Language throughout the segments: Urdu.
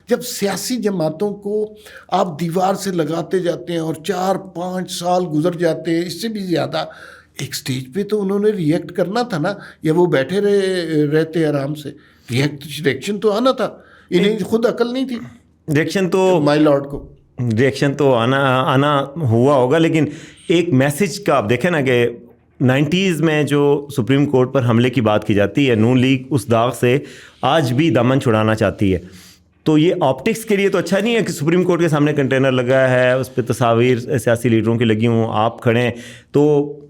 جب سیاسی جماعتوں کو آپ دیوار سے لگاتے جاتے ہیں اور 4-5 سال گزر جاتے ہیں، اس سے بھی زیادہ، ایک سٹیج پہ تو انہوں نے ریئیکٹ کرنا تھا نا، یا وہ بیٹھے رہتے آرام سے؟ ریئیکشن تو آنا تھا، انہیں خود عقل نہیں تھی مائی لارڈ کو؟ ریئیکشن تو آنا ہوا ہوگا، لیکن ایک میسج کا آپ دیکھیں نا کہ 90s میں جو سپریم کورٹ پر حملے کی بات کی جاتی ہے، نون لیگ اس داغ سے آج بھی دامن چھڑانا چاہتی ہے. تو یہ آپٹکس کے لیے تو اچھا نہیں ہے کہ سپریم کورٹ کے سامنے کنٹینر لگا ہے، اس پہ تصاویر سیاسی لیڈروں کی لگی ہوں، آپ کھڑے ہیں. تو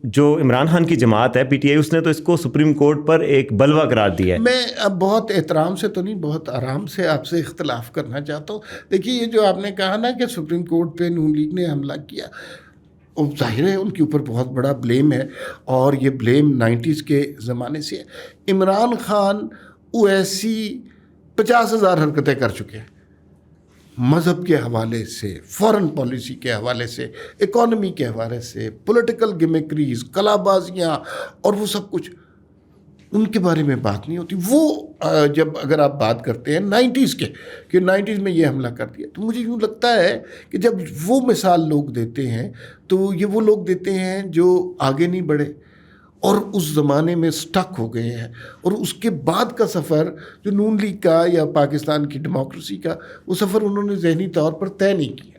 جو عمران خان کی جماعت ہے PTI، اس نے تو اس کو سپریم کورٹ پر ایک بلوہ قرار دیا ہے. میں اب بہت احترام سے تو نہیں، بہت آرام سے آپ سے اختلاف کرنا چاہتا ہوں. دیکھیے، یہ جو آپ نے کہا نا کہ سپریم کورٹ پہ نون لیگ نے حملہ کیا، ظاہر ہے ان کے اوپر بہت بڑا بلیم ہے، اور یہ بلیم 90s کے زمانے سے ہے. عمران خان ایسی 50,000 حرکتیں کر چکے ہیں، مذہب کے حوالے سے، فارن پالیسی کے حوالے سے، اکانومی کے حوالے سے، پولیٹیکل گیمکریز، کلا بازیاں، اور وہ سب کچھ ان کے بارے میں بات نہیں ہوتی. وہ جب اگر آپ بات کرتے ہیں 90s کے کہ 90s میں یہ حملہ کر دیا، تو مجھے یوں لگتا ہے کہ جب وہ مثال لوگ دیتے ہیں تو یہ وہ لوگ دیتے ہیں جو آگے نہیں بڑھے اور اس زمانے میں سٹک ہو گئے ہیں، اور اس کے بعد کا سفر جو نون لیگ کا یا پاکستان کی ڈیموکریسی کا، وہ سفر انہوں نے ذہنی طور پر طے نہیں کیا.